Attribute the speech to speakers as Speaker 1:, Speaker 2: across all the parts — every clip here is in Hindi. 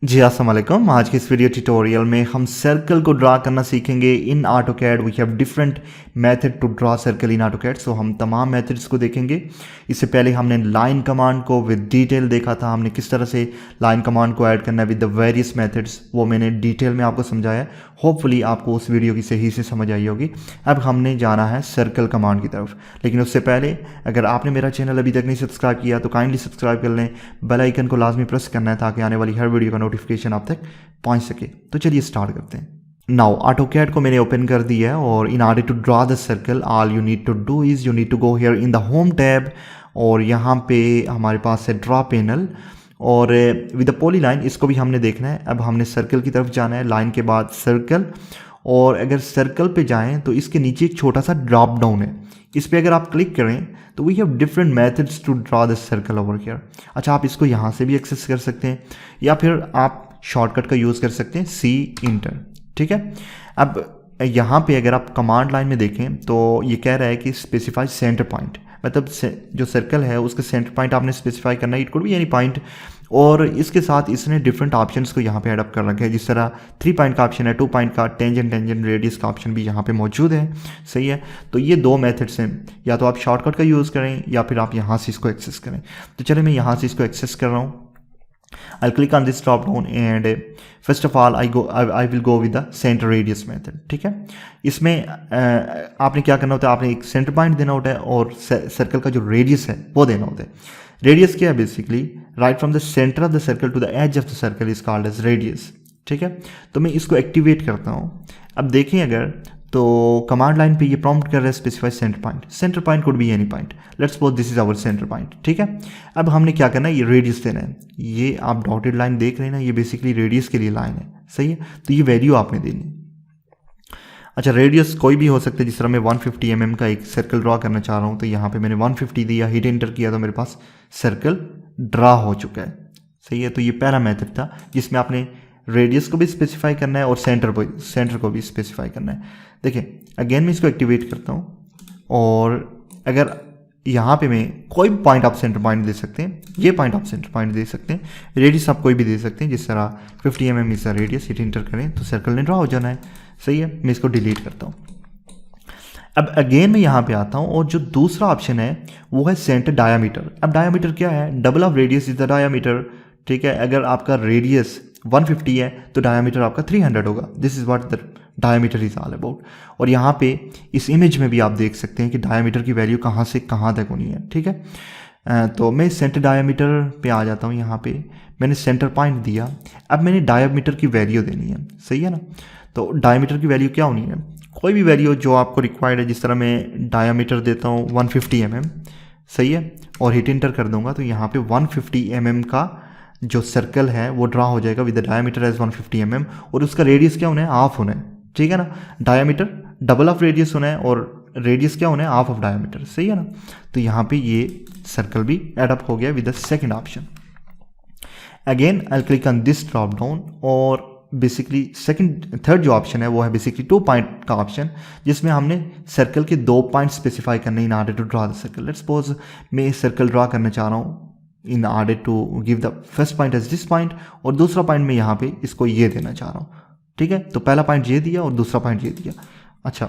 Speaker 1: जी अस्सलाम वालेकुम। आज के इस वीडियो ट्यूटोरियल में हम सर्कल को ड्रा करना सीखेंगे in AutoCAD. We have different method to draw circle in AutoCAD. So हम तमाम मेथड्स को देखेंगे। इससे पहले हमने लाइन कमांड को विद डिटेल देखा था, हमने किस तरह से लाइन कमांड को ऐड करना है विद द वेरियस मेथड्स, वो मैंने डिटेल में आपको समझाया। होपफुली आपको उस वीडियो की सही से समझ आई होगी। अब हमने जाना है सर्कल कमांड की तरफ, लेकिन उससे पहले अगर आपने मेरा चैनल अभी तक नहीं सब्सक्राइब किया तो काइंडली सब्सक्राइब कर लें। बेल आइकन को लाजमी प्रेस करना है ताकि आने वाली हर वीडियो का नोटिफिकेशन आप तक पहुंच सके। तो चलिए स्टार्ट करते हैं। नाउ ऑटोकैड को मैंने ओपन कर दिया है और in order to draw the circle all you need to do is you need to go here in the home tab और यहाँ पे हमारे पास है ड्रॉ पैनल और विद द पॉलीलाइन, इसको भी हमने देखना है। अब हमने सर्कल की तरफ जाना है, लाइन के बाद सर्कल, और अगर सर्कल पे जाएं तो इसके नीचे एक छोटा सा ड्रॉप डाउन है, इस पर अगर आप क्लिक करें तो we have different methods to draw the circle over here. अच्छा, आप इसको यहाँ से भी एक्सेस कर सकते हैं या फिर आप शॉर्टकट का यूज़ कर सकते हैं सी इंटर। ठीक है, अब यहाँ पे अगर आप कमांड लाइन में देखें तो ये कह रहा है कि स्पेसिफाई सेंटर पॉइंट, मतलब जो सर्कल है उसका सेंटर पॉइंट आपने स्पेसिफाई करना है। It could be any point, और इसके साथ इसने डिफरेंट ऑप्शंस को यहाँ पे ऐड अप कर रखा है। जिस तरह 3 पॉइंट का ऑप्शन है, 2 पॉइंट का, टेंजेंट रेडियस का ऑप्शन भी यहाँ पे मौजूद है। सही है, तो ये दो मेथड्स हैं, या तो आप शॉर्टकट का यूज़ करें या फिर आप यहाँ से इसको एक्सेस करें। तो चलिए मैं यहाँ से इसको एक्सेस कर रहा हूँ। I'll click on this drop down and first of all I will go with the center radius method। ठीक है, इसमें आपने क्या करना होता है, आपने एक सेंटर पॉइंट देना होता है और सर्कल का जो रेडियस है वो देना होता है। रेडियस क्या है, basically right from the centre of the circle to the edge of the circle is called as radius. ठीक है, तो मैं इसको एक्टिवेट करता हूँ। अब देखें अगर तो कमांड लाइन पे ये प्रॉम्प्ट कर रहा है specify centre point. Centre point could be any point, let's suppose this is our centre point. ठीक है, अब हमने क्या करना है, ये रेडियस देना है। ये आप डॉटेड लाइन देख रहे हैं ना, ये बेसिकली रेडियस के लिए लाइन है। सही है, तो ये वैल्यू आपने देनी। अच्छा, रेडियस कोई भी हो सकता है। जिस तरह मैं 150 mm का एक सर्कल ड्रॉ करना चाह रहा हूँ तो यहाँ पे मैंने 150 दिया, हिट एंटर किया तो मेरे पास सर्कल ड्रा हो चुका है। सही है, तो ये पहला मेथड था जिसमें आपने रेडियस को भी स्पेसिफाई करना है और सेंटर को भी स्पेसिफाई करना है। देखिए अगेन मैं इसको एक्टिवेट करता हूँ और अगर यहाँ पे मैं कोई भी पॉइंट आप सेंटर पॉइंट दे सकते हैं, ये पॉइंट आप सेंटर पॉइंट दे सकते हैं, रेडियस आप कोई भी दे सकते हैं। जिस तरह 50 mm is the radius, hit enter करें तो सर्कल ने ड्रा हो जाना है। सही है, मैं इसको डिलीट करता हूँ। अब अगेन मैं यहाँ पे आता हूँ और जो दूसरा ऑप्शन है वो है सेंटर डायामीटर। अब डायामीटर क्या है, double of radius is the diameter. ठीक है, अगर आपका रेडियस 150 है तो डायामीटर आपका 300 होगा। This is what the diameter is all about. और यहाँ पे इस इमेज में भी आप देख सकते हैं कि डायामीटर की वैल्यू कहाँ से कहाँ तक होनी है। ठीक है, तो मैं सेंटर डायामीटर पे आ जाता हूँ। यहाँ पे मैंने सेंटर पॉइंट दिया, अब मैंने डायामीटर की वैल्यू देनी है। सही है ना, तो डायामीटर की वैल्यू क्या होनी है, कोई भी वैल्यू जो आपको रिक्वायर्ड है। जिस तरह मैं डायामीटर देता हूँ 150 mm। सही है, और हिट एंटर कर दूंगा तो यहाँ पे 150 mm का जो सर्कल है वो ड्रा हो जाएगा with the diameter as 150 mm, और उसका रेडियस क्या होना है, हाफ होना है। ठीक है ना, डायामीटर डबल ऑफ रेडियस होना है और रेडियस क्या होना है, हाफ ऑफ डायामीटर। सही है ना, तो यहाँ पे ये सर्कल भी एड अप हो गया with the second option. Again I click on this drop down और बेसिकली थर्ड जो ऑप्शन है वो है बेसिकली 2 पॉइंट का ऑप्शन, जिसमें हमने सर्कल के 2 पॉइंट स्पेसिफाई करने in order to draw the circle. Let's suppose मैं सर्कल ड्रॉ करना चाह रहा हूँ in order to give the first point as this point, और दूसरा पॉइंट मैं यहाँ पे इसको ये देना चाह रहा हूँ। ठीक है, तो पहला पॉइंट ये दिया और दूसरा पॉइंट ये दिया। अच्छा,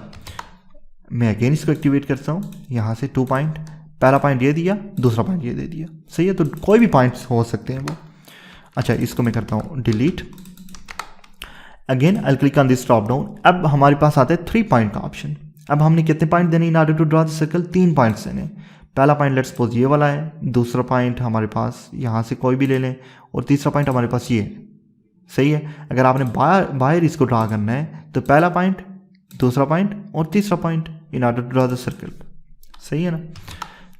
Speaker 1: मैं अगेन इसको एक्टिवेट करता हूँ यहाँ से 2 पॉइंट, पहला पॉइंट ये दिया, दूसरा पॉइंट ये दे दिया। सही है, तो कोई भी पॉइंट्स हो सकते हैं वो। अच्छा, इसको मैं करता हूँ delete. Again I click on this drop down. अब हमारे पास आता है 3 पॉइंट का ऑप्शन। अब हमने कितने पॉइंट देने in order to draw the circle, 3 points देने। पहला पॉइंट लेट्स सपोज ये वाला है, दूसरा पॉइंट हमारे पास यहाँ से कोई भी ले लें, और तीसरा पॉइंट हमारे पास ये है। सही है, अगर आपने बाहर इसको ड्रा करना है तो पहला पॉइंट, दूसरा पॉइंट और तीसरा point in order to draw the circle. सही है ना,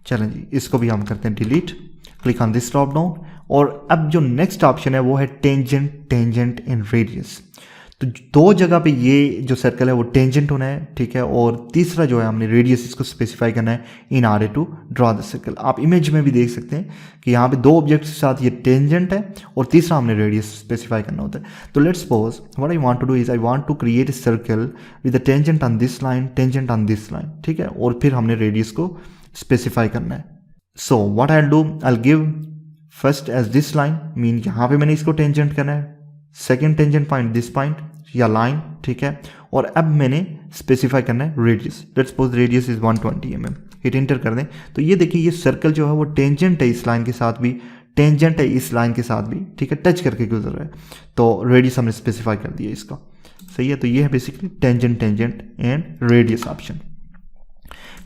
Speaker 1: चलें जी, इसको भी हम करते हैं delete. Click on this drop down और अब जो नेक्स्ट ऑप्शन है वो है टेंजेंट एंड रेडियस। तो 2 जगह पे ये जो सर्कल है वो टेंजेंट होना है। ठीक है, और तीसरा जो है हमने रेडियस इसको स्पेसिफाई करना है in order to draw the circle. आप इमेज में भी देख सकते हैं कि यहाँ पे 2 ऑब्जेक्ट्स के साथ ये टेंजेंट है और तीसरा हमने रेडियस स्पेसिफाई करना होता है। तो let's suppose what I want to do is I want to create a circle with the tangent on this line, tangent on this line. ठीक है, और फिर हमने रेडियस को स्पेसिफाई करना है। So what I will do, I will give first as this line, mean यहाँ पे मैंने इसको टेंजेंट करना है। Second tangent point this point या लाइन, ठीक है। और अब मैंने स्पेसिफाई करना है radius, let's suppose radius is 120 mm, hit enter कर दें तो ये देखिए ये सर्कल जो है वो टेंजेंट है इस लाइन के साथ भी, टेंजेंट है इस लाइन के साथ भी, ठीक है, टच करके गुजर रहा है। तो रेडियस हमने स्पेसिफाई कर दिया इसका, सही है। तो ये है basically tangent tangent and radius option.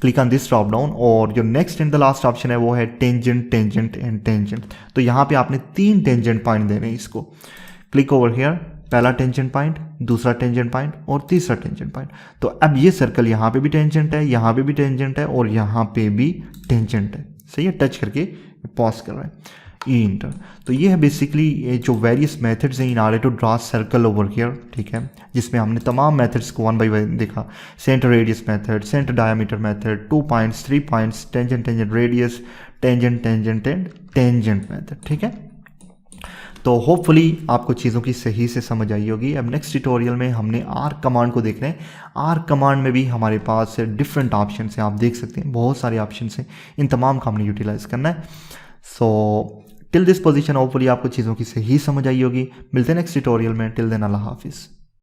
Speaker 1: Click on this drop down और जो next and the last option है वो है टेंजेंट टेंजेंट एंड टेंजेंट। तो यहाँ पे आपने 3 टेंजेंट पॉइंट देने हैं इसको। क्लिक ओवर हियर, पहला टेंजेंट पॉइंट, दूसरा टेंजेंट पॉइंट और तीसरा टेंजेंट पॉइंट। तो अब ये सर्कल यहाँ पे भी टेंजेंट है, यहाँ पे भी टेंजेंट है और यहाँ पे भी टेंजेंट है, सही है। टच करके पॉज कर रहा है ई इंटर। तो ये है बेसिकली जो वेरियस मेथड्स हैं in order to draw circle over here, ठीक है, जिसमें हमने तमाम मेथड्स को 1 बाय 1 देखा। Centre radius method, centre diameter method, 2 points, 3 points, tangent tangent radius, tangent tangent and tangent method, ठीक है। तो होपफुली आपको चीज़ों की सही से समझ आई होगी। अब नेक्स्ट ट्यूटोरियल में हमने आर कमांड को देख रहे हैं। आर कमांड में भी हमारे पास डिफरेंट ऑप्शन हैं, आप देख सकते हैं बहुत सारे ऑप्शन हैं, इन तमाम का हमने यूटिलाइज करना है। So till this position hopefully आपको चीज़ों की सही समझ आई होगी। मिलते हैं नेक्स्ट ट्यूटोरियल में, टिल देन अल्लाह हाफिज़।